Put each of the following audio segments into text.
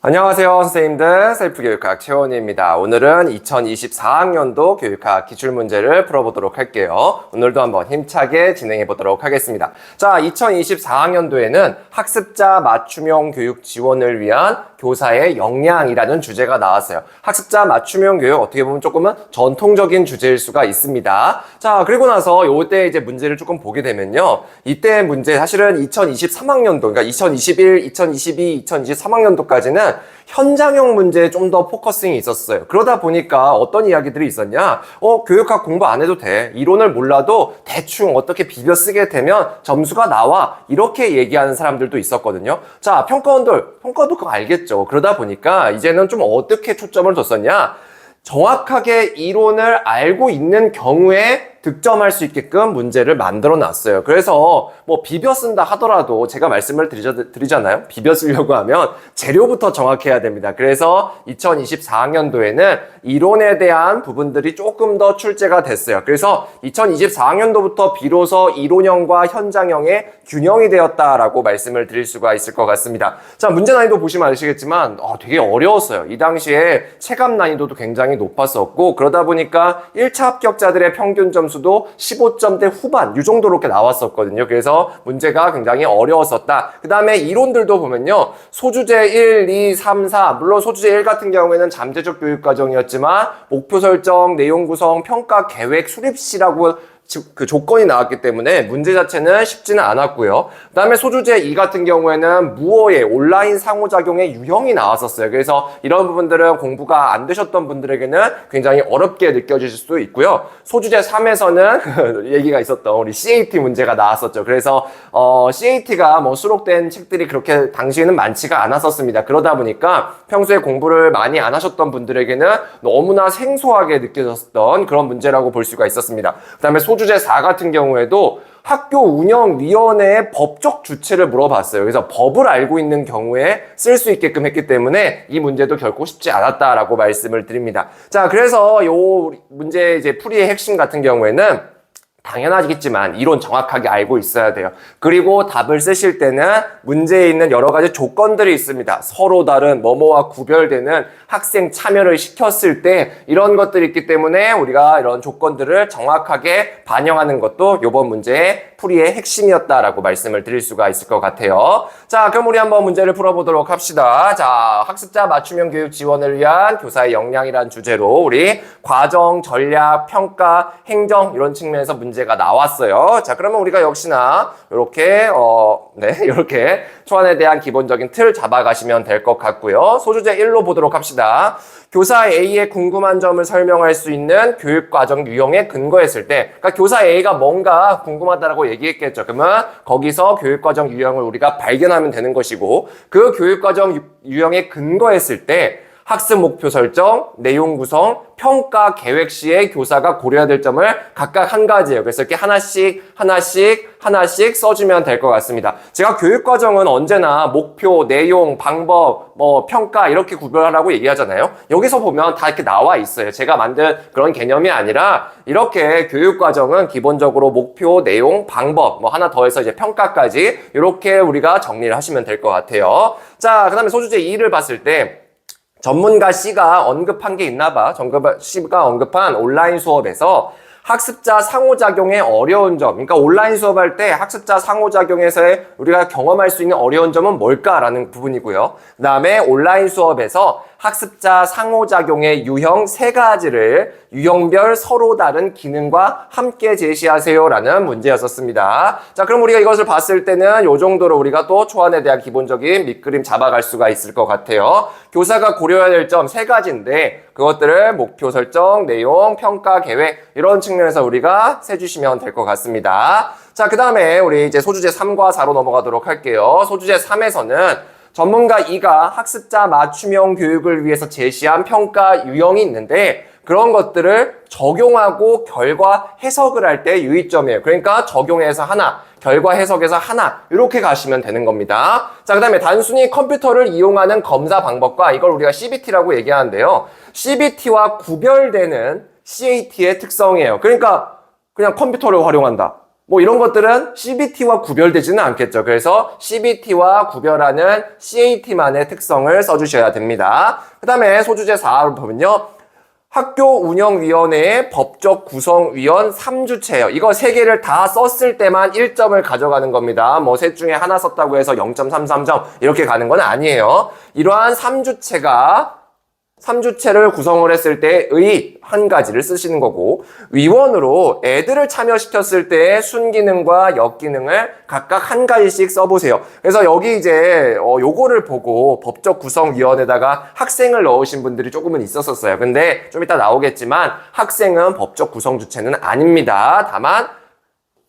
안녕하세요, 선생님들. 셀프교육학 최원희입니다. 오늘은 2024학년도 교육학 기출문제를 풀어보도록 할게요. 오늘도 한번 힘차게 진행해 보도록 하겠습니다. 자, 2024학년도에는 학습자 맞춤형 교육 지원을 위한 교사의 역량이라는 주제가 나왔어요. 학습자 맞춤형 교육 어떻게 보면 조금은 전통적인 주제일 수가 있습니다. 자, 그리고 나서 요때 이제 문제를 조금 보게 되면요. 이때 문제 사실은 2023학년도, 그러니까 2021, 2022, 2023학년도까지는 현장형 문제에 좀 더 포커싱이 있었어요. 그러다 보니까 어떤 이야기들이 있었냐? 교육학 공부 안 해도 돼. 이론을 몰라도 대충 어떻게 비벼 쓰게 되면 점수가 나와. 이렇게 얘기하는 사람들도 있었거든요. 자, 평가원도 그거 알겠죠. 그러다 보니까 이제는 좀 어떻게 초점을 뒀었냐? 정확하게 이론을 알고 있는 경우에 득점할 수 있게끔 문제를 만들어 놨어요. 그래서 뭐 비벼 쓴다 하더라도 제가 말씀을 드리잖아요. 비벼 쓰려고 하면 재료부터 정확해야 됩니다. 그래서 2024학년도에는 이론에 대한 부분들이 조금 더 출제가 됐어요. 그래서 2024학년도부터 비로소 이론형과 현장형의 균형이 되었다라고 말씀을 드릴 수가 있을 것 같습니다. 자, 문제 난이도 보시면 아시겠지만 되게 어려웠어요. 이 당시에 체감 난이도도 굉장히 높았었고, 그러다 보니까 1차 합격자들의 평균 점수도 15점대 후반 이 정도로 이렇게 나왔었거든요. 그래서 문제가 굉장히 어려웠었다. 그 다음에 이론들도 보면요, 소주제 1, 2, 3, 4, 물론 소주제 1 같은 경우에는 잠재적 교육과정이었지만 목표 설정, 내용 구성, 평가, 계획, 수립시라고 그 조건이 나왔기 때문에 문제 자체는 쉽지는 않았고요. 그 다음에 소주제 2 같은 경우에는 무어의 온라인 상호작용의 유형이 나왔었어요. 그래서 이런 부분들은 공부가 안 되셨던 분들에게는 굉장히 어렵게 느껴지실 수도 있고요. 소주제 3에서는 얘기가 있었던 우리 CAT 문제가 나왔었죠. 그래서 CAT가 뭐 수록된 책들이 그렇게 당시에는 많지가 않았었습니다. 그러다 보니까 평소에 공부를 많이 안 하셨던 분들에게는 너무나 생소하게 느껴졌던 그런 문제라고 볼 수가 있었습니다. 그 다음에 소주제 4 같은 경우에도 학교 운영위원회의 법적 주체를 물어봤어요. 그래서 법을 알고 있는 경우에 쓸 수 있게끔 했기 때문에 이 문제도 결코 쉽지 않았다라고 말씀을 드립니다. 자, 그래서 요 문제 이제 풀이의 핵심 같은 경우에는 당연하겠지만 이론 정확하게 알고 있어야 돼요. 그리고 답을 쓰실 때는 문제에 있는 여러 가지 조건들이 있습니다. 서로 다른 뭐뭐와 구별되는 학생 참여를 시켰을 때 이런 것들이 있기 때문에 우리가 이런 조건들을 정확하게 반영하는 것도 이번 문제의 풀이의 핵심이었다라고 말씀을 드릴 수가 있을 것 같아요. 자, 그럼 우리 한번 문제를 풀어보도록 합시다. 자, 학습자 맞춤형 교육 지원을 위한 교사의 역량이란 주제로 우리 과정, 전략, 평가, 행정 이런 측면에서 문제가 나왔어요. 자, 그러면 우리가 역시나 이렇게 초안에 대한 기본적인 틀 잡아가시면 될 것 같고요. 소주제 1로 보도록 합시다. 교사 A의 궁금한 점을 설명할 수 있는 교육과정 유형에 근거했을 때, 그러니까 교사 A가 뭔가 궁금하다라고 얘기했겠죠. 그러면 거기서 교육과정 유형을 우리가 발견하면 되는 것이고, 그 교육과정 유형에 근거했을 때 학습 목표 설정, 내용 구성, 평가 계획 시에 교사가 고려해야 될 점을 각각 한 가지예요. 그래서 이렇게 하나씩 써주면 될 것 같습니다. 제가 교육과정은 언제나 목표, 내용, 방법, 평가 이렇게 구별하라고 얘기하잖아요. 여기서 보면 다 이렇게 나와 있어요. 제가 만든 그런 개념이 아니라 이렇게 교육과정은 기본적으로 목표, 내용, 방법, 하나 더해서 이제 평가까지 이렇게 우리가 정리를 하시면 될 것 같아요. 자, 그 다음에 소주제 2를 봤을 때 전문가 C가 언급한 게 있나 봐. 전문가 C가 언급한 온라인 수업에서 학습자 상호작용의 어려운 점, 그러니까 온라인 수업할 때 학습자 상호작용에서의 우리가 경험할 수 있는 어려운 점은 뭘까라는 부분이고요. 그 다음에 온라인 수업에서 학습자 상호작용의 유형 3가지를 유형별 서로 다른 기능과 함께 제시하세요라는 문제였었습니다. 자, 그럼 우리가 이것을 봤을 때는 이 정도로 우리가 또 초안에 대한 기본적인 밑그림 잡아갈 수가 있을 것 같아요. 교사가 고려해야 될 점 3가지인데 그것들을 목표 설정, 내용, 평가, 계획 이런 측면에서 우리가 세주시면 될 것 같습니다. 자, 그 다음에 우리 이제 소주제 3과 4로 넘어가도록 할게요. 소주제 3에서는 전문가 2가 학습자 맞춤형 교육을 위해서 제시한 평가 유형이 있는데 그런 것들을 적용하고 결과 해석을 할 때 유의점이에요. 그러니까 적용해서 하나, 결과 해석에서 하나 이렇게 가시면 되는 겁니다. 자, 그 다음에 단순히 컴퓨터를 이용하는 검사 방법과 이걸 우리가 CBT라고 얘기하는데요. CBT와 구별되는 CAT의 특성이에요. 그러니까 그냥 컴퓨터를 활용한다. 뭐 이런 것들은 CBT와 구별되지는 않겠죠. 그래서 CBT와 구별하는 CAT만의 특성을 써주셔야 됩니다. 그 다음에 소주제 4를 보면요. 학교 운영위원회의 법적 구성위원 3주체예요. 이거 3개를 다 썼을 때만 1점을 가져가는 겁니다. 뭐 셋 중에 하나 썼다고 해서 0.33점 이렇게 가는 건 아니에요. 이러한 3주체를 구성을 했을 때의 한 가지를 쓰시는 거고, 위원으로 애들을 참여시켰을 때의 순기능과 역기능을 각각 한 가지씩 써보세요. 그래서 여기 이제 요거를 보고 법적 구성위원회에다가 학생을 넣으신 분들이 조금은 있었어요. 근데 좀 이따 나오겠지만 학생은 법적 구성주체는 아닙니다. 다만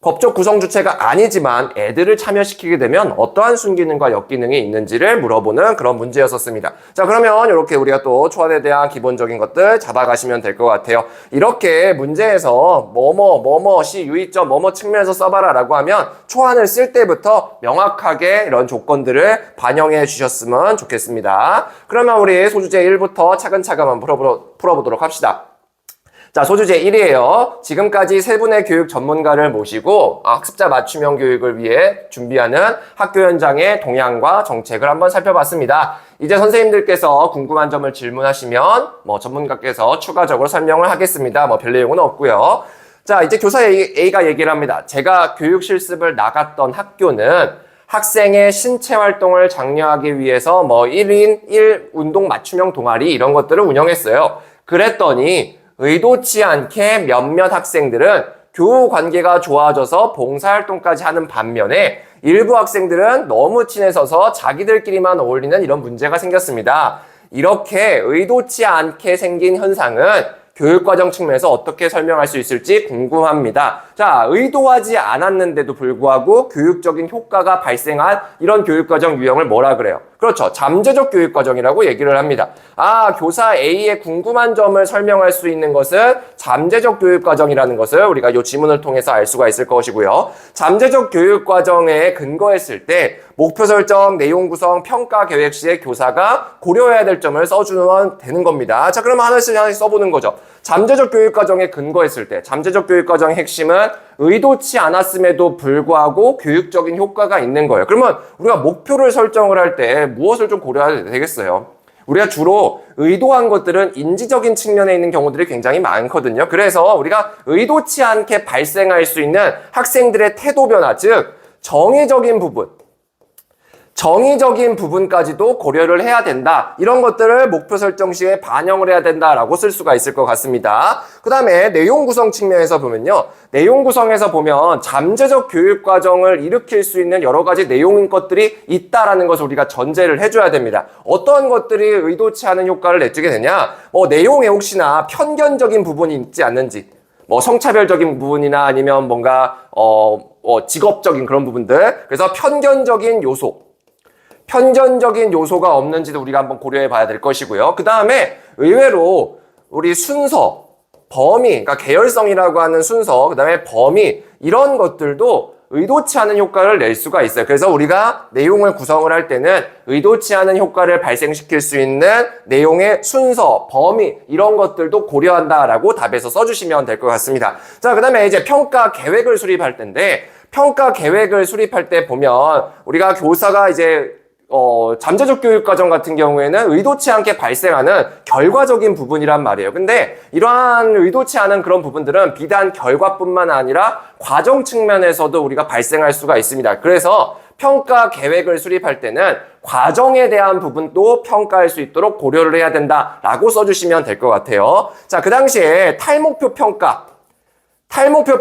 법적 구성 주체가 아니지만 애들을 참여시키게 되면 어떠한 순기능과 역기능이 있는지를 물어보는 그런 문제였었습니다. 자, 그러면 이렇게 우리가 또 초안에 대한 기본적인 것들 잡아가시면 될 것 같아요. 이렇게 문제에서 시 유의점 측면에서 써봐라 라고 하면 초안을 쓸 때부터 명확하게 이런 조건들을 반영해 주셨으면 좋겠습니다. 그러면 우리 소주제 1부터 차근차근 한번 풀어보도록 합시다. 자, 소주제 1이에요. 지금까지 세 분의 교육 전문가를 모시고 학습자 맞춤형 교육을 위해 준비하는 학교 현장의 동향과 정책을 한번 살펴봤습니다. 이제 선생님들께서 궁금한 점을 질문하시면 전문가께서 추가적으로 설명을 하겠습니다. 별 내용은 없고요. 자, 이제 교사 A가 얘기를 합니다. 제가 교육 실습을 나갔던 학교는 학생의 신체 활동을 장려하기 위해서 1인 1 운동 맞춤형 동아리 이런 것들을 운영했어요. 그랬더니 의도치 않게 몇몇 학생들은 교우 관계가 좋아져서 봉사활동까지 하는 반면에 일부 학생들은 너무 친해져서 자기들끼리만 어울리는 이런 문제가 생겼습니다. 이렇게 의도치 않게 생긴 현상은 교육과정 측면에서 어떻게 설명할 수 있을지 궁금합니다. 자, 의도하지 않았는데도 불구하고 교육적인 효과가 발생한 이런 교육과정 유형을 뭐라 그래요? 그렇죠. 잠재적 교육과정이라고 얘기를 합니다. 교사 A의 궁금한 점을 설명할 수 있는 것은 잠재적 교육과정이라는 것을 우리가 이 지문을 통해서 알 수가 있을 것이고요. 잠재적 교육과정에 근거했을 때 목표 설정, 내용 구성, 평가 계획 시에 교사가 고려해야 될 점을 써주면 되는 겁니다. 자, 그러면 하나씩 써보는 거죠. 잠재적 교육과정에 근거했을 때 잠재적 교육과정의 핵심은 의도치 않았음에도 불구하고 교육적인 효과가 있는 거예요. 그러면 우리가 목표를 설정을 할 때 무엇을 좀 고려해야 되겠어요? 우리가 주로 의도한 것들은 인지적인 측면에 있는 경우들이 굉장히 많거든요. 그래서 우리가 의도치 않게 발생할 수 있는 학생들의 태도 변화, 즉 정의적인 부분까지도 고려를 해야 된다. 이런 것들을 목표 설정 시에 반영을 해야 된다라고 쓸 수가 있을 것 같습니다. 그 다음에 내용 구성 측면에서 보면요. 내용 구성에서 보면 잠재적 교육 과정을 일으킬 수 있는 여러 가지 내용인 것들이 있다라는 것을 우리가 전제를 해줘야 됩니다. 어떤 것들이 의도치 않은 효과를 내주게 되냐? 내용에 혹시나 편견적인 부분이 있지 않는지, 성차별적인 부분이나 아니면 뭔가 직업적인 그런 부분들, 그래서 편견적인 요소가 없는지도 우리가 한번 고려해 봐야 될 것이고요. 그 다음에 의외로 우리 순서, 범위, 그러니까 계열성이라고 하는 순서, 그 다음에 범위, 이런 것들도 의도치 않은 효과를 낼 수가 있어요. 그래서 우리가 내용을 구성을 할 때는 의도치 않은 효과를 발생시킬 수 있는 내용의 순서, 범위, 이런 것들도 고려한다라고 답에서 써주시면 될 것 같습니다. 자, 그 다음에 이제 평가 계획을 수립할 텐데, 평가 계획을 수립할 때 보면 우리가 교사가 이제 잠재적 교육과정 같은 경우에는 의도치 않게 발생하는 결과적인 부분이란 말이에요. 근데 이러한 의도치 않은 그런 부분들은 비단 결과뿐만 아니라 과정 측면에서도 우리가 발생할 수가 있습니다. 그래서 평가 계획을 수립할 때는 과정에 대한 부분도 평가할 수 있도록 고려를 해야 된다라고 써주시면 될 것 같아요. 자, 그 당시에 탈목표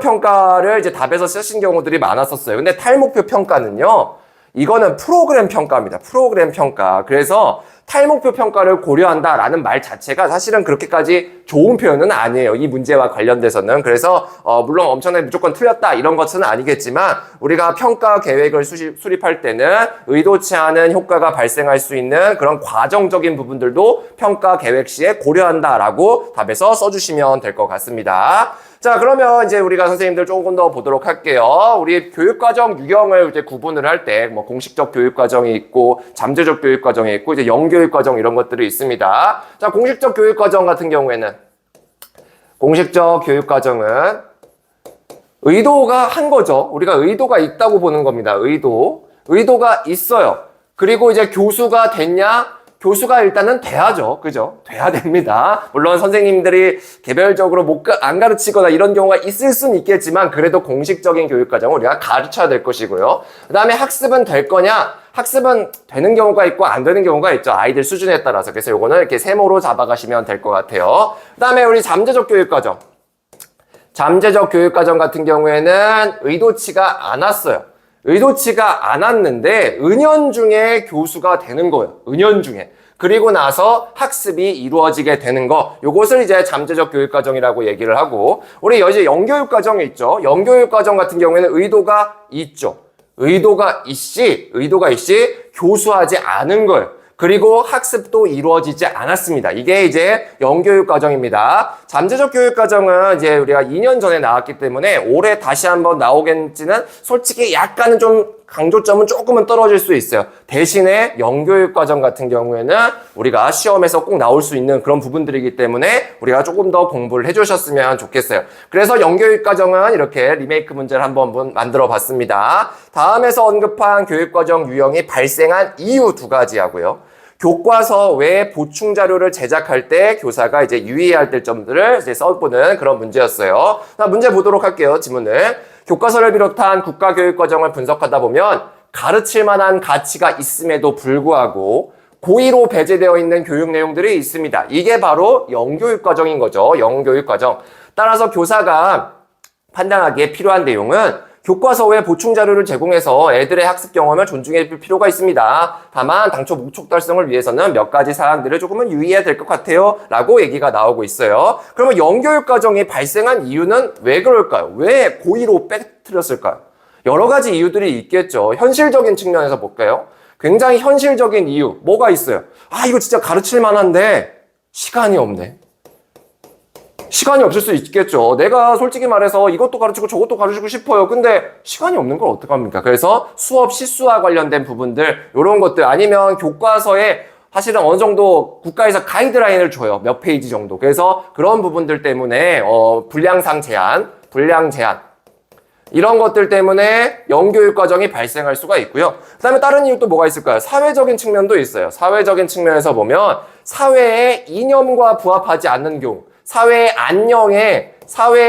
평가를 이제 답에서 쓰신 경우들이 많았었어요. 근데 탈목표 평가는요, 이거는 프로그램 평가입니다. 프로그램 평가. 그래서 탈목표 평가를 고려한다라는 말 자체가 사실은 그렇게까지 좋은 표현은 아니에요. 이 문제와 관련돼서는. 그래서 물론 엄청나게 무조건 틀렸다 이런 것은 아니겠지만 우리가 평가 계획을 수립할 때는 의도치 않은 효과가 발생할 수 있는 그런 과정적인 부분들도 평가 계획 시에 고려한다라고 답에서 써주시면 될 것 같습니다. 자, 그러면 이제 우리가 선생님들 조금 더 보도록 할게요. 우리 교육과정 유형을 이제 구분을 할 때, 공식적 교육과정이 있고, 잠재적 교육과정이 있고, 이제 영교육과정 이런 것들이 있습니다. 자, 공식적 교육과정 같은 경우에는, 공식적 교육과정은 의도가 한 거죠. 우리가 의도가 있다고 보는 겁니다. 의도가 있어요. 그리고 이제 교수가 됐냐? 교수가 일단은 돼야죠. 그죠? 돼야 됩니다. 물론 선생님들이 개별적으로 안 가르치거나 이런 경우가 있을 수는 있겠지만 그래도 공식적인 교육과정을 우리가 가르쳐야 될 것이고요. 그 다음에 학습은 될 거냐? 학습은 되는 경우가 있고 안 되는 경우가 있죠. 아이들 수준에 따라서. 그래서 요거는 이렇게 세모로 잡아가시면 될 것 같아요. 그 다음에 우리 잠재적 교육과정. 잠재적 교육과정 같은 경우에는 의도치가 않았어요. 의도치가 않았는데 은연중에 교수가 되는 거예요. 은연중에. 그리고 나서 학습이 이루어지게 되는 거. 요것을 이제 잠재적 교육과정이라고 얘기를 하고 우리 이제 영교육과정이 있죠. 영교육과정 같은 경우에는 의도가 있죠. 의도가 있시 교수하지 않은 거예요. 그리고 학습도 이루어지지 않았습니다. 이게 이제 영교육 과정입니다. 잠재적 교육 과정은 이제 우리가 2년 전에 나왔기 때문에 올해 다시 한번 나오겠지는 솔직히 약간은 좀 강조점은 조금은 떨어질 수 있어요. 대신에 영교육 과정 같은 경우에는 우리가 시험에서 꼭 나올 수 있는 그런 부분들이기 때문에 우리가 조금 더 공부를 해주셨으면 좋겠어요. 그래서 영교육 과정은 이렇게 리메이크 문제를 한번 만들어 봤습니다. 다음에서 언급한 교육 과정 유형이 발생한 이유 2가지 하고요. 교과서 외 보충 자료를 제작할 때 교사가 이제 유의해야 될 점들을 이제 써보는 그런 문제였어요. 자, 문제 보도록 할게요. 지문을. 교과서를 비롯한 국가교육과정을 분석하다 보면 가르칠 만한 가치가 있음에도 불구하고 고의로 배제되어 있는 교육 내용들이 있습니다. 이게 바로 영교육과정인 거죠. 영교육과정. 따라서 교사가 판단하기에 필요한 내용은 교과서 외 보충 자료를 제공해서 애들의 학습 경험을 존중해 줄 필요가 있습니다. 다만 당초 목적 달성을 위해서는 몇 가지 사항들을 조금은 유의해야 될 것 같아요. 라고 얘기가 나오고 있어요. 그러면 영교육 과정이 발생한 이유는 왜 그럴까요? 왜 고의로 빼뜨렸을까요? 여러 가지 이유들이 있겠죠. 현실적인 측면에서 볼까요? 굉장히 현실적인 이유 뭐가 있어요? 이거 진짜 가르칠 만한데 시간이 없네. 시간이 없을 수 있겠죠. 내가 솔직히 말해서 이것도 가르치고 저것도 가르치고 싶어요. 근데 시간이 없는 걸 어떡합니까? 그래서 수업 실수와 관련된 부분들, 이런 것들 아니면 교과서에 사실은 어느 정도 국가에서 가이드라인을 줘요. 몇 페이지 정도. 그래서 그런 부분들 때문에 분량상 제한 이런 것들 때문에 영교육 과정이 발생할 수가 있고요. 그 다음에 다른 이유 또 뭐가 있을까요? 사회적인 측면도 있어요. 사회적인 측면에서 보면 사회의 이념과 부합하지 않는 경우, 사회의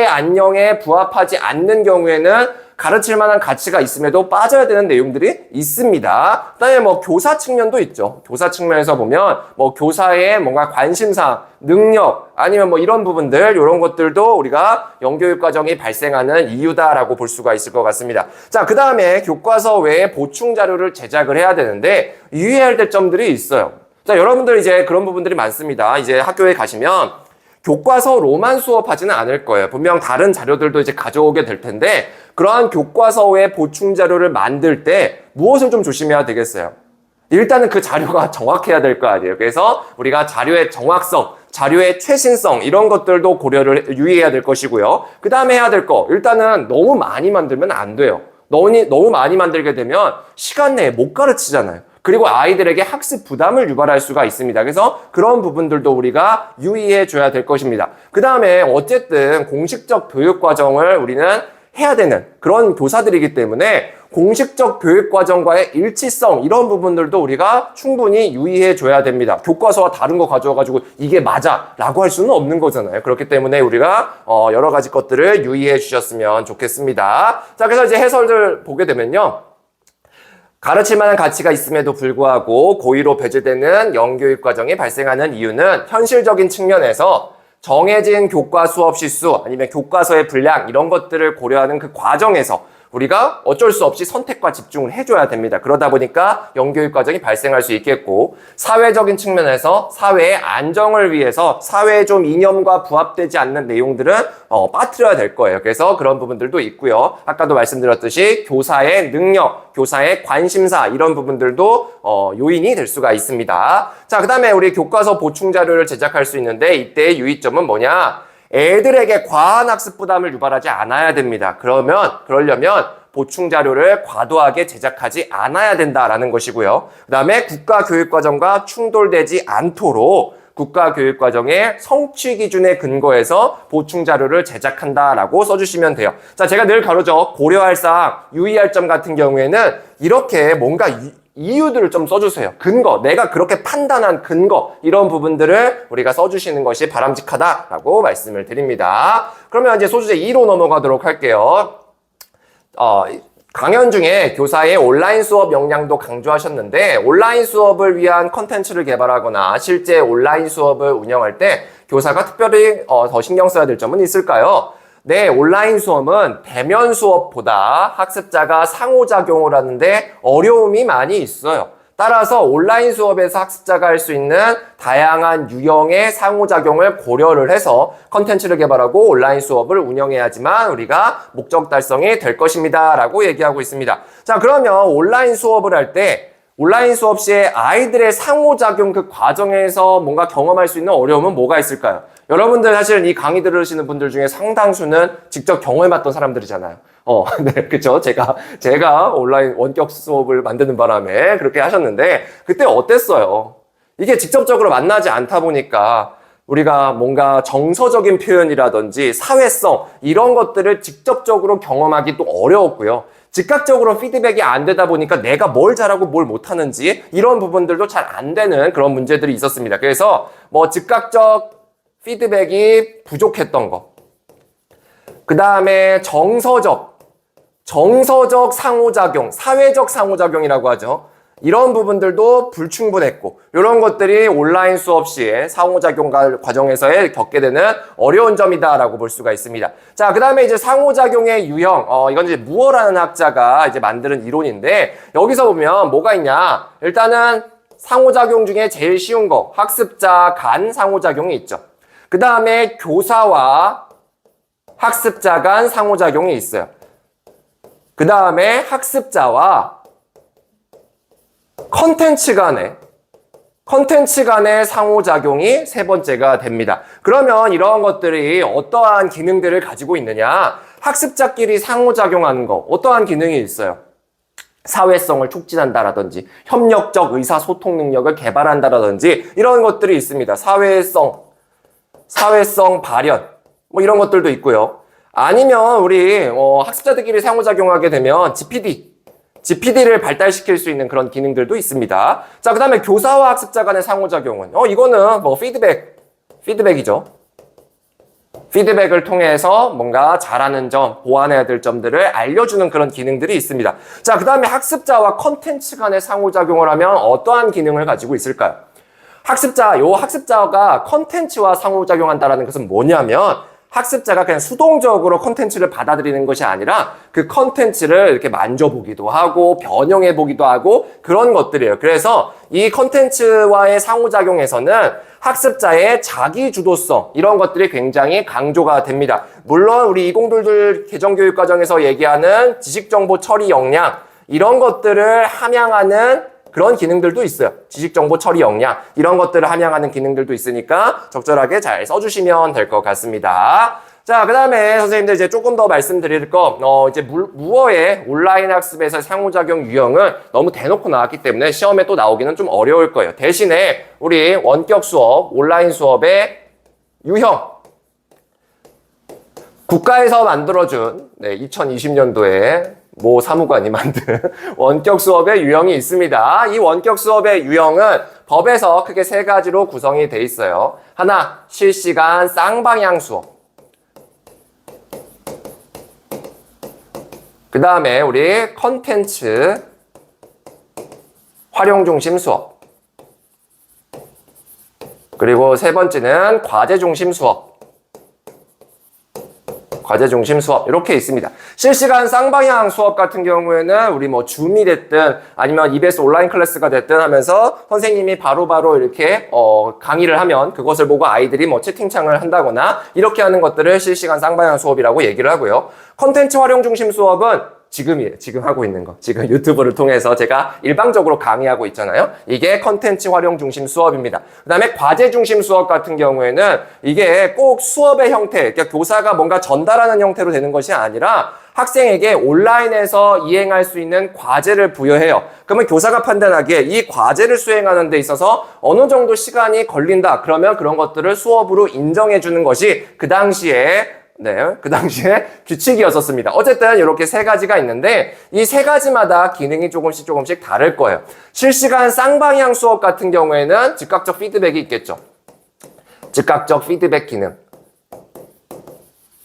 안녕에 부합하지 않는 경우에는 가르칠 만한 가치가 있음에도 빠져야 되는 내용들이 있습니다. 그다음에 교사 측면도 있죠. 교사 측면에서 보면 교사의 뭔가 관심사, 능력 아니면 이런 부분들 이런 것들도 우리가 영교육 과정이 발생하는 이유다라고 볼 수가 있을 것 같습니다. 자, 그다음에 교과서 외에 보충 자료를 제작을 해야 되는데 유의해야 될 점들이 있어요. 자, 여러분들 이제 그런 부분들이 많습니다. 이제 학교에 가시면 교과서로만 수업하지는 않을 거예요. 분명 다른 자료들도 이제 가져오게 될 텐데 그러한 교과서 외 보충 자료를 만들 때 무엇을 좀 조심해야 되겠어요? 일단은 그 자료가 정확해야 될 거 아니에요. 그래서 우리가 자료의 정확성, 자료의 최신성 이런 것들도 유의해야 될 것이고요. 그 다음에 해야 될 거 일단은 너무 많이 만들면 안 돼요. 너무 많이 만들게 되면 시간 내에 못 가르치잖아요. 그리고 아이들에게 학습 부담을 유발할 수가 있습니다. 그래서 그런 부분들도 우리가 유의해 줘야 될 것입니다. 그 다음에 어쨌든 공식적 교육 과정을 우리는 해야 되는 그런 교사들이기 때문에 공식적 교육 과정과의 일치성 이런 부분들도 우리가 충분히 유의해 줘야 됩니다. 교과서와 다른 거 가져와가지고 이게 맞아 라고 할 수는 없는 거잖아요. 그렇기 때문에 우리가 여러 가지 것들을 유의해 주셨으면 좋겠습니다. 자, 그래서 이제 해설을 보게 되면요. 가르칠 만한 가치가 있음에도 불구하고 고의로 배제되는 영교육 과정이 발생하는 이유는 현실적인 측면에서 정해진 교과 수업 실수 아니면 교과서의 분량 이런 것들을 고려하는 그 과정에서 우리가 어쩔 수 없이 선택과 집중을 해줘야 됩니다. 그러다 보니까 영교육 과정이 발생할 수 있겠고 사회적인 측면에서 사회의 안정을 위해서 사회의 좀 이념과 부합되지 않는 내용들은 빠뜨려야 될 거예요. 그래서 그런 부분들도 있고요. 아까도 말씀드렸듯이 교사의 능력, 교사의 관심사 이런 부분들도 요인이 될 수가 있습니다. 자, 그 다음에 우리 교과서 보충 자료를 제작할 수 있는데 이때의 유의점은 뭐냐? 애들에게 과한 학습 부담을 유발하지 않아야 됩니다. 그러려면 보충 자료를 과도하게 제작하지 않아야 된다라는 것이고요. 그 다음에 국가교육과정과 충돌되지 않도록 국가교육과정의 성취 기준에 근거해서 보충 자료를 제작한다라고 써주시면 돼요. 자, 제가 늘 가로죠. 고려할 사항, 유의할 점 같은 경우에는 이렇게 뭔가 이유들을 좀 써주세요. 근거, 내가 그렇게 판단한 근거, 이런 부분들을 우리가 써주시는 것이 바람직하다라고 말씀을 드립니다. 그러면 이제 소주제 2로 넘어가도록 할게요. 강연 중에 교사의 온라인 수업 역량도 강조하셨는데, 온라인 수업을 위한 컨텐츠를 개발하거나 실제 온라인 수업을 운영할 때 교사가 특별히 더 신경 써야 될 점은 있을까요? 네, 온라인 수업은 대면 수업보다 학습자가 상호작용을 하는데 어려움이 많이 있어요. 따라서 온라인 수업에서 학습자가 할 수 있는 다양한 유형의 상호작용을 고려를 해서 컨텐츠를 개발하고 온라인 수업을 운영해야지만 우리가 목적 달성이 될 것입니다 라고 얘기하고 있습니다. 자, 그러면 온라인 수업을 할 때 온라인 수업 시에 아이들의 상호작용 그 과정에서 뭔가 경험할 수 있는 어려움은 뭐가 있을까요? 여러분들 사실 이 강의 들으시는 분들 중에 상당수는 직접 경험해봤던 사람들이잖아요. 네, 그쵸. 제가 온라인 원격 수업을 만드는 바람에 그렇게 하셨는데, 그때 어땠어요? 이게 직접적으로 만나지 않다 보니까 우리가 뭔가 정서적인 표현이라든지 사회성, 이런 것들을 직접적으로 경험하기 도 어려웠고요. 즉각적으로 피드백이 안 되다 보니까 내가 뭘 잘하고 뭘 못하는지 이런 부분들도 잘 안 되는 그런 문제들이 있었습니다. 그래서 뭐 즉각적 피드백이 부족했던 거. 그 다음에 정서적 상호작용, 사회적 상호작용이라고 하죠. 이런 부분들도 불충분했고, 이런 것들이 온라인 수업 시에 상호작용 과정에서의 겪게 되는 어려운 점이다라고 볼 수가 있습니다. 자, 그 다음에 이제 상호작용의 유형, 이건 이제 무어라는 학자가 이제 만드는 이론인데, 여기서 보면 뭐가 있냐? 일단은 상호작용 중에 제일 쉬운 거, 학습자 간 상호작용이 있죠. 그 다음에 교사와 학습자 간 상호작용이 있어요. 그 다음에 학습자와 컨텐츠 간의 상호작용이 세 번째가 됩니다. 그러면 이러한 것들이 어떠한 기능들을 가지고 있느냐? 학습자끼리 상호작용하는 거, 어떠한 기능이 있어요? 사회성을 촉진한다라든지, 협력적 의사소통 능력을 개발한다라든지, 이런 것들이 있습니다. 사회성 발현, 뭐 이런 것들도 있고요. 아니면 우리 학습자들끼리 상호작용하게 되면 GPD를 발달시킬 수 있는 그런 기능들도 있습니다. 자, 그 다음에 교사와 학습자 간의 상호작용은 이거는 뭐 피드백이죠. 피드백을 통해서 뭔가 잘하는 점, 보완해야 될 점들을 알려주는 그런 기능들이 있습니다. 자, 그 다음에 학습자와 컨텐츠 간의 상호작용을 하면 어떠한 기능을 가지고 있을까요? 학습자가 컨텐츠와 상호작용한다는 것은 뭐냐면, 학습자가 그냥 수동적으로 컨텐츠를 받아들이는 것이 아니라 그 컨텐츠를 이렇게 만져보기도 하고 변형해보기도 하고 그런 것들이에요. 그래서 이 컨텐츠와의 상호작용에서는 학습자의 자기주도성, 이런 것들이 굉장히 강조가 됩니다. 물론 우리 2022 개정교육과정에서 얘기하는 지식정보 처리 역량, 이런 것들을 함양하는 그런 기능들도 있어요. 지식정보 처리 역량, 이런 것들을 함양하는 기능들도 있으니까 적절하게 잘 써주시면 될 것 같습니다. 자, 그 다음에 선생님들 이제 조금 더 말씀드릴 거, 이제 무어의 온라인 학습에서 상호작용 유형은 너무 대놓고 나왔기 때문에 시험에 또 나오기는 좀 어려울 거예요. 대신에 우리 원격 수업, 온라인 수업의 유형, 국가에서 만들어준 2020년도에 모 사무관이 만든 원격 수업의 유형이 있습니다. 이 원격 수업의 유형은 법에서 크게 세 가지로 구성이 돼 있어요. 하나, 실시간 쌍방향 수업. 그 다음에 우리 컨텐츠 활용 중심 수업. 그리고 세 번째는 과제 중심 수업. 과제 중심 수업 이렇게 있습니다. 실시간 쌍방향 수업 같은 경우에는 우리 뭐 줌이 됐든 아니면 EBS 온라인 클래스가 됐든 하면서 선생님이 바로바로 이렇게 강의를 하면 그것을 보고 아이들이 뭐 채팅창을 한다거나 이렇게 하는 것들을 실시간 쌍방향 수업이라고 얘기를 하고요. 컨텐츠 활용 중심 수업은 지금이에요. 지금 하고 있는 거. 지금 유튜브를 통해서 제가 일방적으로 강의하고 있잖아요. 이게 컨텐츠 활용 중심 수업입니다. 그 다음에 과제 중심 수업 같은 경우에는 이게 꼭 수업의 형태, 그러니까 교사가 뭔가 전달하는 형태로 되는 것이 아니라 학생에게 온라인에서 이행할 수 있는 과제를 부여해요. 그러면 교사가 판단하기에 이 과제를 수행하는 데 있어서 어느 정도 시간이 걸린다. 그러면 그런 것들을 수업으로 인정해 주는 것이 그 당시에 규칙이었었습니다. 어쨌든 이렇게 세 가지가 있는데 이 세 가지마다 기능이 조금씩 다를 거예요. 실시간 쌍방향 수업 같은 경우에는 즉각적 피드백이 있겠죠. 즉각적 피드백 기능.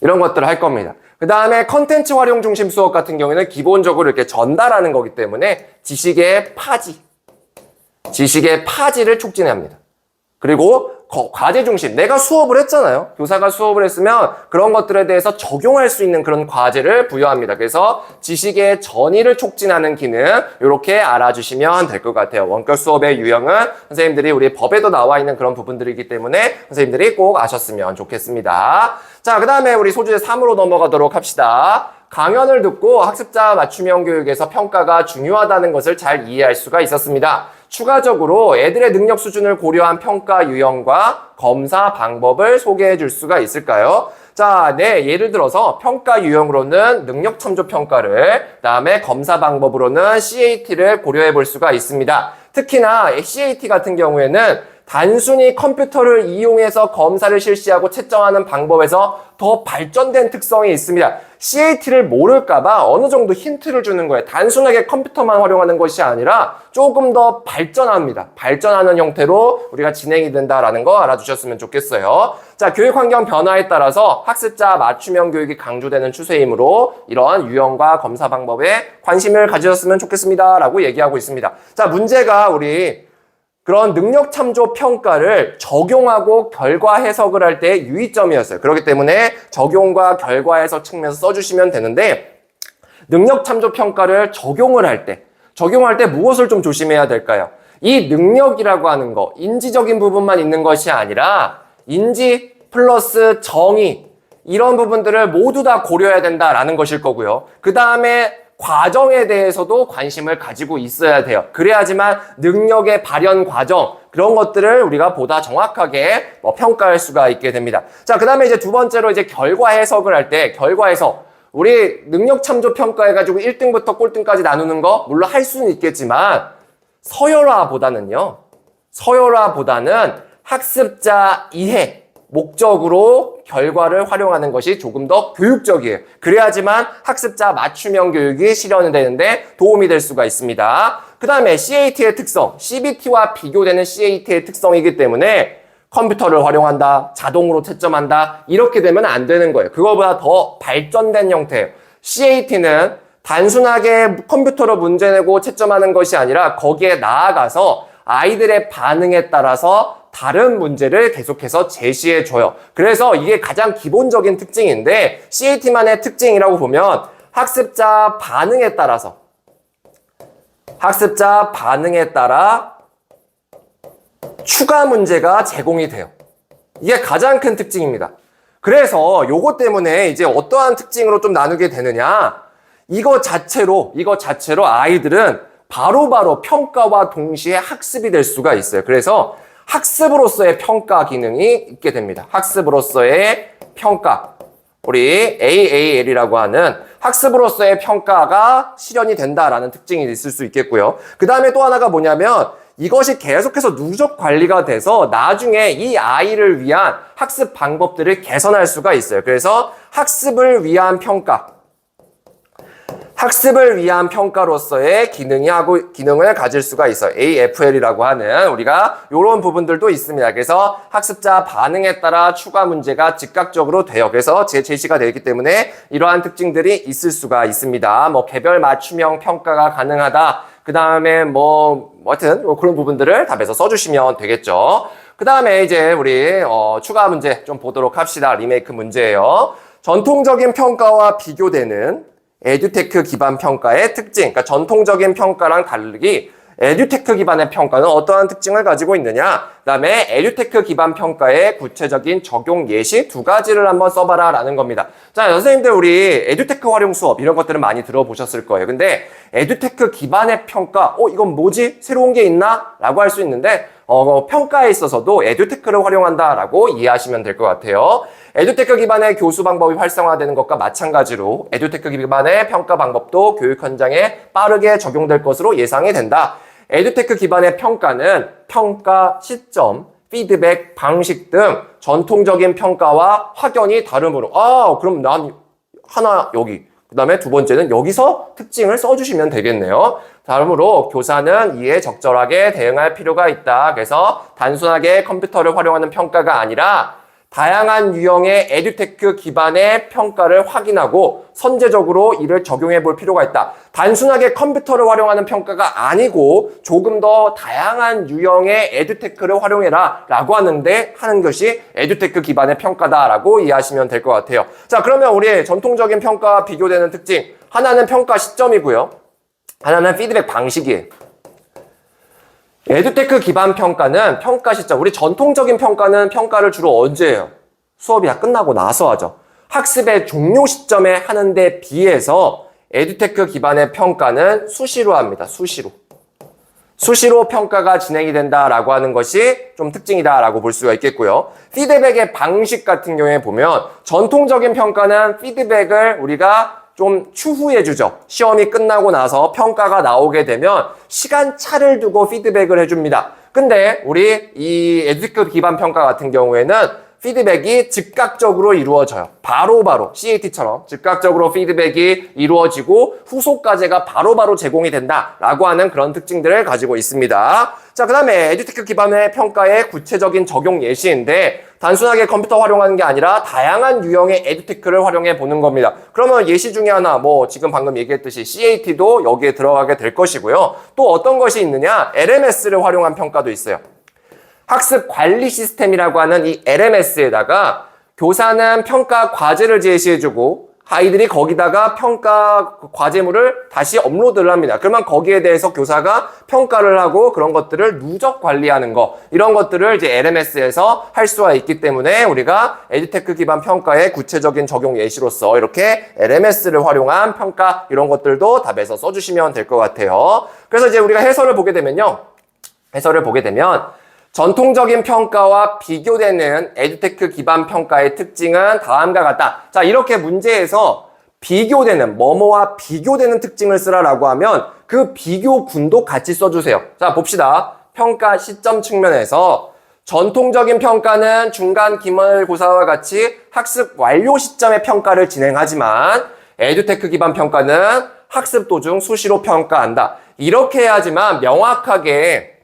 이런 것들을 할 겁니다. 그 다음에 컨텐츠 활용 중심 수업 같은 경우에는 기본적으로 이렇게 전달하는 거기 때문에 지식의 파지를 촉진합니다. 그리고 과제 중심, 내가 수업을 했잖아요. 교사가 수업을 했으면 그런 것들에 대해서 적용할 수 있는 그런 과제를 부여합니다. 그래서 지식의 전이를 촉진하는 기능 이렇게 알아주시면 될 것 같아요. 원격 수업의 유형은 선생님들이 우리 법에도 나와 있는 그런 부분들이기 때문에 선생님들이 꼭 아셨으면 좋겠습니다. 자, 그 다음에 우리 소주제 3으로 넘어가도록 합시다. 강연을 듣고 학습자 맞춤형 교육에서 평가가 중요하다는 것을 잘 이해할 수가 있었습니다. 추가적으로 애들의 능력 수준을 고려한 평가 유형과 검사 방법을 소개해 줄 수가 있을까요? 자, 예를 들어서 평가 유형으로는 능력 참조 평가를, 그다음에 검사 방법으로는 CAT를 고려해 볼 수가 있습니다. 특히나 CAT 같은 경우에는 단순히 컴퓨터를 이용해서 검사를 실시하고 채점하는 방법에서 더 발전된 특성이 있습니다. CAT를 모를까봐 어느 정도 힌트를 주는 거예요. 단순하게 컴퓨터만 활용하는 것이 아니라 조금 더 발전합니다. 발전하는 형태로 우리가 진행이 된다라는 거 알아주셨으면 좋겠어요. 자, 교육 환경 변화에 따라서 학습자 맞춤형 교육이 강조되는 추세이므로 이러한 유형과 검사 방법에 관심을 가지셨으면 좋겠습니다. 라고 얘기하고 있습니다. 자, 문제가 우리 그런 능력 참조 평가를 적용하고 결과 해석을 할 때 유의점이었어요. 그렇기 때문에 적용과 결과 해석 측면에서 써주시면 되는데 능력 참조 평가를 적용할 때 무엇을 좀 조심해야 될까요? 이 능력이라고 하는 거, 인지적인 부분만 있는 것이 아니라 인지 플러스 정의 이런 부분들을 모두 다 고려해야 된다라는 것일 거고요. 그 다음에 과정에 대해서도 관심을 가지고 있어야 돼요. 그래야지만 능력의 발현 과정 그런 것들을 우리가 보다 정확하게 평가할 수가 있게 됩니다. 자, 그 다음에 이제 두 번째로 이제 결과 해석을 할 때 결과 해석 우리 능력 참조 평가해가지고 1등부터 꼴등까지 나누는 거 물론 할 수는 있겠지만 서열화보다는 학습자 이해 목적으로 결과를 활용하는 것이 조금 더 교육적이에요. 그래야지만 학습자 맞춤형 교육이 실현되는데 도움이 될 수가 있습니다. 그 다음에 CAT의 특성, CBT와 비교되는 CAT의 특성이기 때문에 컴퓨터를 활용한다, 자동으로 채점한다 이렇게 되면 안 되는 거예요. 그거보다 더 발전된 형태예요. CAT는 단순하게 컴퓨터로 문제 내고 채점하는 것이 아니라 거기에 나아가서 아이들의 반응에 따라서 다른 문제를 계속해서 제시해줘요. 그래서 이게 가장 기본적인 특징인데 CAT만의 특징이라고 보면 학습자 반응에 따라 추가 문제가 제공이 돼요. 이게 가장 큰 특징입니다. 그래서 요거 때문에 이제 어떠한 특징으로 좀 나누게 되느냐 이거 자체로 아이들은 바로바로 평가와 동시에 학습이 될 수가 있어요. 그래서 학습으로서의 평가 기능이 있게 됩니다. 학습으로서의 평가. 우리 AAL이라고 하는 학습으로서의 평가가 실현이 된다라는 특징이 있을 수 있겠고요. 그 다음에 또 하나가 뭐냐면 이것이 계속해서 누적 관리가 돼서 나중에 이 아이를 위한 학습 방법들을 개선할 수가 있어요. 그래서 학습을 위한 평가로서의 기능을 가질 수가 있어요. AFL이라고 하는 우리가 이런 부분들도 있습니다. 그래서 학습자 반응에 따라 추가 문제가 즉각적으로 돼요. 그래서 제시가 되기 때문에 이러한 특징들이 있을 수가 있습니다. 개별 맞춤형 평가가 가능하다. 그 다음에 하여튼 그런 부분들을 답에서 써주시면 되겠죠. 그 다음에 이제 우리 추가 문제 좀 보도록 합시다. 리메이크 문제예요. 전통적인 평가와 비교되는 에듀테크 기반 평가의 특징, 그러니까 전통적인 평가랑 다르기 에듀테크 기반의 평가는 어떠한 특징을 가지고 있느냐? 그다음에 에듀테크 기반 평가의 구체적인 적용 예시 두 가지를 한번 써봐라 라는 겁니다. 자, 선생님들 우리 에듀테크 활용 수업 이런 것들은 많이 들어보셨을 거예요. 근데 에듀테크 기반의 평가, 이건 뭐지? 새로운 게 있나? 라고 할 수 있는데 평가에 있어서도 에듀테크를 활용한다라고 이해하시면 될 것 같아요. 에듀테크 기반의 교수 방법이 활성화되는 것과 마찬가지로 에듀테크 기반의 평가 방법도 교육 현장에 빠르게 적용될 것으로 예상이 된다. 에듀테크 기반의 평가는 평가 시점, 피드백, 방식 등 전통적인 평가와 확연히 다르므로 그럼 난 하나 여기, 그 다음에 두 번째는 여기서 특징을 써주시면 되겠네요. 다음으로 교사는 이에 적절하게 대응할 필요가 있다. 그래서 단순하게 컴퓨터를 활용하는 평가가 아니라 다양한 유형의 에듀테크 기반의 평가를 확인하고 선제적으로 이를 적용해 볼 필요가 있다. 단순하게 컴퓨터를 활용하는 평가가 아니고 조금 더 다양한 유형의 에듀테크를 활용해라 라고 하는 것이 에듀테크 기반의 평가다라고 이해하시면 될 것 같아요. 자, 그러면 우리 전통적인 평가와 비교되는 특징, 하나는 평가 시점이고요. 하나는 피드백 방식이에요. 에듀테크 기반 평가는 평가 시점, 우리 전통적인 평가는 평가를 주로 언제 해요? 수업이 다 끝나고 나서 하죠. 학습의 종료 시점에 하는데 비해서 에듀테크 기반의 평가는 수시로 합니다. 수시로 평가가 진행이 된다라고 하는 것이 좀 특징이다라고 볼 수가 있겠고요. 피드백의 방식 같은 경우에 보면 전통적인 평가는 피드백을 우리가 좀 추후에 주죠. 시험이 끝나고 나서 평가가 나오게 되면 시간차를 두고 피드백을 해줍니다. 근데 우리 이 에듀테크 기반 평가 같은 경우에는 피드백이 즉각적으로 이루어져요. 바로바로 CAT처럼 즉각적으로 피드백이 이루어지고 후속 과제가 바로바로 제공이 된다라고 하는 그런 특징들을 가지고 있습니다. 자, 그 다음에 에듀테크 기반의 평가의 구체적인 적용 예시인데 단순하게 컴퓨터 활용하는 게 아니라 다양한 유형의 에듀테크를 활용해 보는 겁니다. 그러면 예시 중에 하나 지금 방금 얘기했듯이 CAT도 여기에 들어가게 될 것이고요. 또 어떤 것이 있느냐? LMS를 활용한 평가도 있어요. 학습 관리 시스템이라고 하는 이 LMS에다가 교사는 평가 과제를 제시해주고 아이들이 거기다가 평가 과제물을 다시 업로드를 합니다. 그러면 거기에 대해서 교사가 평가를 하고 그런 것들을 누적 관리하는 거, 이런 것들을 이제 LMS에서 할 수가 있기 때문에 우리가 에듀테크 기반 평가의 구체적인 적용 예시로서 이렇게 LMS를 활용한 평가 이런 것들도 답에서 써주시면 될 것 같아요. 그래서 이제 우리가 해설을 보게 되면 전통적인 평가와 비교되는 에듀테크 기반 평가의 특징은 다음과 같다. 자, 이렇게 문제에서 비교되는, 뭐뭐와 비교되는 특징을 쓰라라고 하면 그 비교군도 같이 써주세요. 자, 봅시다. 평가 시점 측면에서 전통적인 평가는 중간 기말고사와 같이 학습 완료 시점에 평가를 진행하지만 에듀테크 기반 평가는 학습 도중 수시로 평가한다. 이렇게 해야지만 명확하게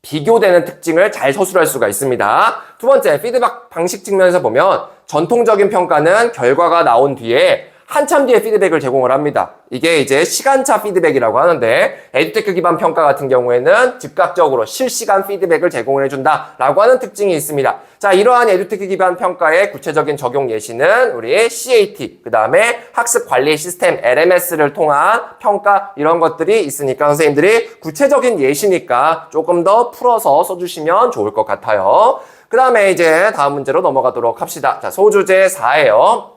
비교되는 특징을 잘 서술할 수가 있습니다. 두 번째, 피드백 방식 측면에서 보면 전통적인 평가는 결과가 나온 뒤에 한참 뒤에 피드백을 제공을 합니다. 이게 이제 시간차 피드백이라고 하는데 에듀테크 기반 평가 같은 경우에는 즉각적으로 실시간 피드백을 제공을 해준다라고 하는 특징이 있습니다. 자, 이러한 에듀테크 기반 평가의 구체적인 적용 예시는 우리 CAT, 그 다음에 학습 관리 시스템 LMS를 통한 평가 이런 것들이 있으니까 선생님들이 구체적인 예시니까 조금 더 풀어서 써주시면 좋을 것 같아요. 그 다음에 이제 다음 문제로 넘어가도록 합시다. 자, 소주제 4예요.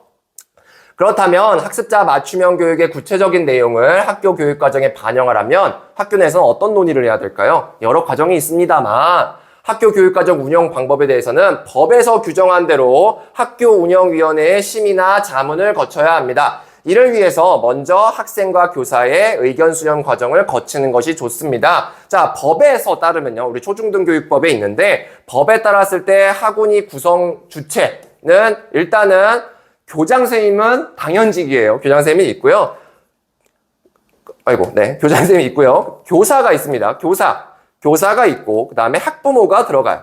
그렇다면 학습자 맞춤형 교육의 구체적인 내용을 학교 교육 과정에 반영을 하면 학교 내에서는 어떤 논의를 해야 될까요? 여러 과정이 있습니다만 학교 교육 과정 운영 방법에 대해서는 법에서 규정한 대로 학교 운영위원회의 심의나 자문을 거쳐야 합니다. 이를 위해서 먼저 학생과 교사의 의견 수렴 과정을 거치는 것이 좋습니다. 자, 법에서 따르면요. 우리 초중등교육법에 있는데 법에 따랐을 때 학원이 구성 주체는 일단은 교장 선생님은 당연직이에요. 교장 선생님이 있고요. 교장 선생님이 있고요. 교사가 있습니다. 교사가 있고, 그 다음에 학부모가 들어가요.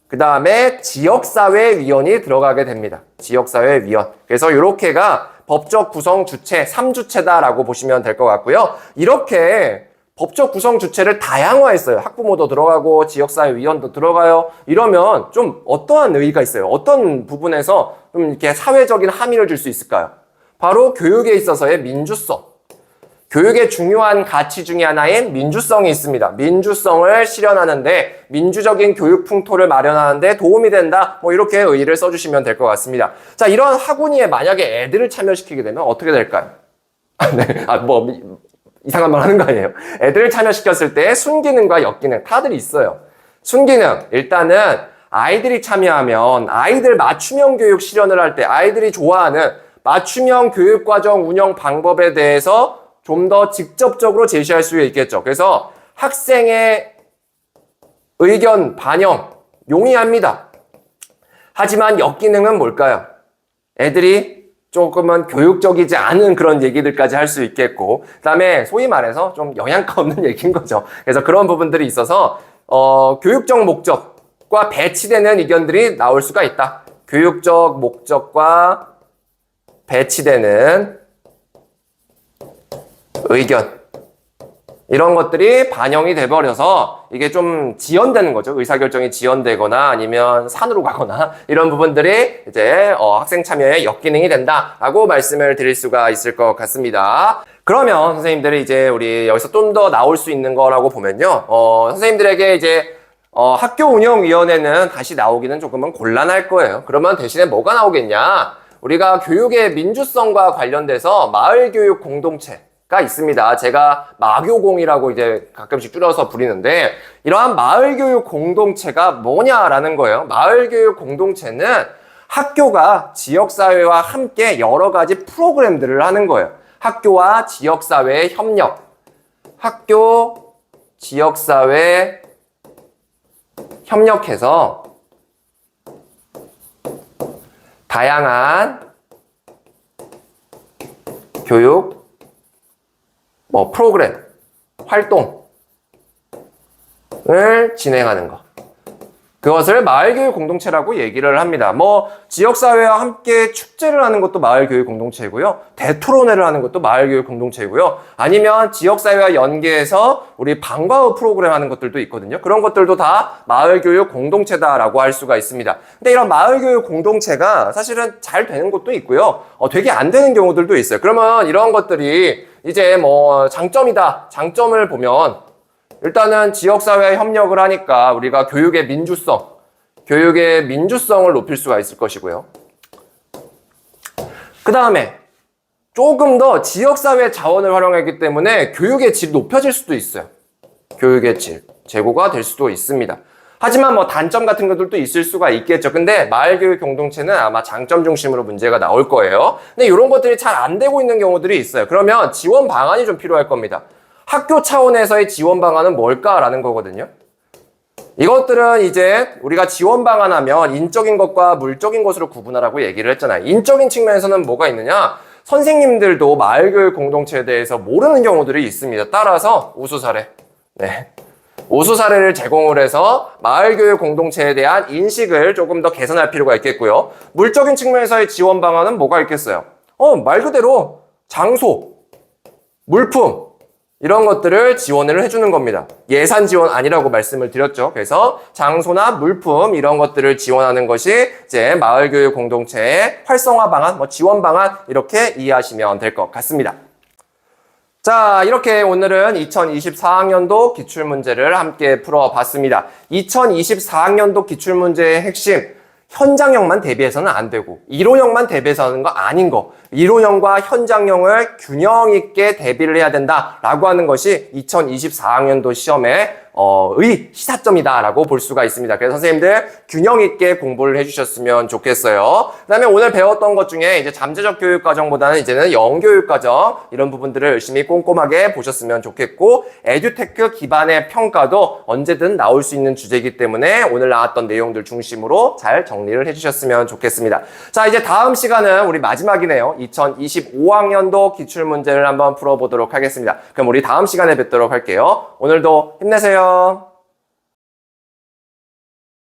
그 다음에 지역사회위원이 들어가게 됩니다. 지역사회위원. 그래서 이렇게가 법적 구성 주체, 3주체다라고 보시면 될 것 같고요. 이렇게 법적 구성 주체를 다양화했어요. 학부모도 들어가고 지역사회위원도 들어가요. 이러면 좀 어떠한 의의가 있어요? 어떤 부분에서 좀 이렇게 사회적인 함의를 줄 수 있을까요? 바로 교육에 있어서의 민주성. 교육의 중요한 가치 중에 하나인 민주성이 있습니다. 민주성을 실현하는데 민주적인 교육 풍토를 마련하는데 도움이 된다. 뭐 이렇게 의의를 써주시면 될 것 같습니다. 자, 이런 학원위에 만약에 애들을 참여시키게 되면 어떻게 될까요? 네, 이상한 말 하는 거 아니에요. 애들을 참여시켰을 때 순기능과 역기능 다들 있어요. 순기능, 일단은 아이들이 참여하면 아이들 맞춤형 교육 실현을 할 때 아이들이 좋아하는 맞춤형 교육과정 운영 방법에 대해서 좀 더 직접적으로 제시할 수 있겠죠. 그래서 학생의 의견 반영 용이합니다. 하지만 역기능은 뭘까요? 애들이 조금은 교육적이지 않은 그런 얘기들까지 할 수 있겠고, 그 다음에 소위 말해서 좀 영양가 없는 얘기인 거죠. 그래서 그런 부분들이 있어서 교육적 목적과 배치되는 의견들이 나올 수가 있다. 교육적 목적과 배치되는 의견, 이런 것들이 반영이 돼버려서 이게 좀 지연되는 거죠. 의사결정이 지연되거나 아니면 산으로 가거나 이런 부분들이 이제 학생 참여의 역기능이 된다라고 말씀을 드릴 수가 있을 것 같습니다. 그러면 선생님들이 이제 우리 여기서 좀 더 나올 수 있는 거라고 보면요. 선생님들에게 이제 학교운영위원회는 다시 나오기는 조금은 곤란할 거예요. 그러면 대신에 뭐가 나오겠냐? 우리가 교육의 민주성과 관련돼서 마을교육 공동체가 있습니다. 제가 마교공이라고 이제 가끔씩 줄여서 부리는데, 이러한 마을교육 공동체가 뭐냐라는 거예요. 마을교육 공동체는 학교가 지역사회와 함께 여러 가지 프로그램들을 하는 거예요. 학교와 지역사회의 협력, 학교, 지역사회 협력해서 다양한 교육 프로그램, 활동을 진행하는 것. 그것을 마을교육 공동체라고 얘기를 합니다. 지역사회와 함께 축제를 하는 것도 마을교육 공동체이고요. 대토론회를 하는 것도 마을교육 공동체이고요. 아니면 지역사회와 연계해서 우리 방과 후 프로그램 하는 것들도 있거든요. 그런 것들도 다 마을교육 공동체다라고 할 수가 있습니다. 근데 이런 마을교육 공동체가 사실은 잘 되는 것도 있고요. 되게 안 되는 경우들도 있어요. 그러면 이런 것들이 이제 장점이다. 장점을 보면 일단은 지역사회에 협력을 하니까 우리가 교육의 민주성을 높일 수가 있을 것이고요. 그 다음에 조금 더 지역사회 자원을 활용하기 때문에 교육의 질이 높여질 수도 있어요. 교육의 질, 제고가 될 수도 있습니다. 하지만 단점 같은 것들도 있을 수가 있겠죠. 근데 마을교육 공동체는 아마 장점 중심으로 문제가 나올 거예요. 근데 이런 것들이 잘 안 되고 있는 경우들이 있어요. 그러면 지원 방안이 좀 필요할 겁니다. 학교 차원에서의 지원 방안은 뭘까라는 거거든요. 이것들은 이제 우리가 지원 방안하면 인적인 것과 물적인 것으로 구분하라고 얘기를 했잖아요. 인적인 측면에서는 뭐가 있느냐? 선생님들도 마을교육 공동체에 대해서 모르는 경우들이 있습니다. 따라서 우수 사례. 우수 사례를 제공을 해서 마을교육 공동체에 대한 인식을 조금 더 개선할 필요가 있겠고요. 물적인 측면에서의 지원 방안은 뭐가 있겠어요? 말 그대로 장소, 물품, 이런 것들을 지원을 해주는 겁니다. 예산 지원 아니라고 말씀을 드렸죠. 그래서 장소나 물품 이런 것들을 지원하는 것이 이제 마을교육 공동체의 활성화 방안, 지원 방안 이렇게 이해하시면 될 것 같습니다. 자, 이렇게 오늘은 2024학년도 기출문제를 함께 풀어봤습니다. 2024학년도 기출문제의 핵심, 현장형만 대비해서는 안 되고 1호형만 대비해서 하는 거 아닌 거, 1호형과 현장형을 균형 있게 대비를 해야 된다라고 하는 것이 2024학년도 시험의 시사점이다라고 볼 수가 있습니다. 그래서 선생님들 균형 있게 공부를 해주셨으면 좋겠어요. 그다음에 오늘 배웠던 것 중에 이제 잠재적 교육 과정보다는 이제는 영교육 과정 이런 부분들을 열심히 꼼꼼하게 보셨으면 좋겠고, 에듀테크 기반의 평가도 언제든 나올 수 있는 주제이기 때문에 오늘 나왔던 내용들 중심으로 잘 정리를 해주셨으면 좋겠습니다. 자, 이제 다음 시간은 우리 마지막이네요. 2025학년도 기출문제를 한번 풀어보도록 하겠습니다. 그럼 우리 다음 시간에 뵙도록 할게요. 오늘도 힘내세요.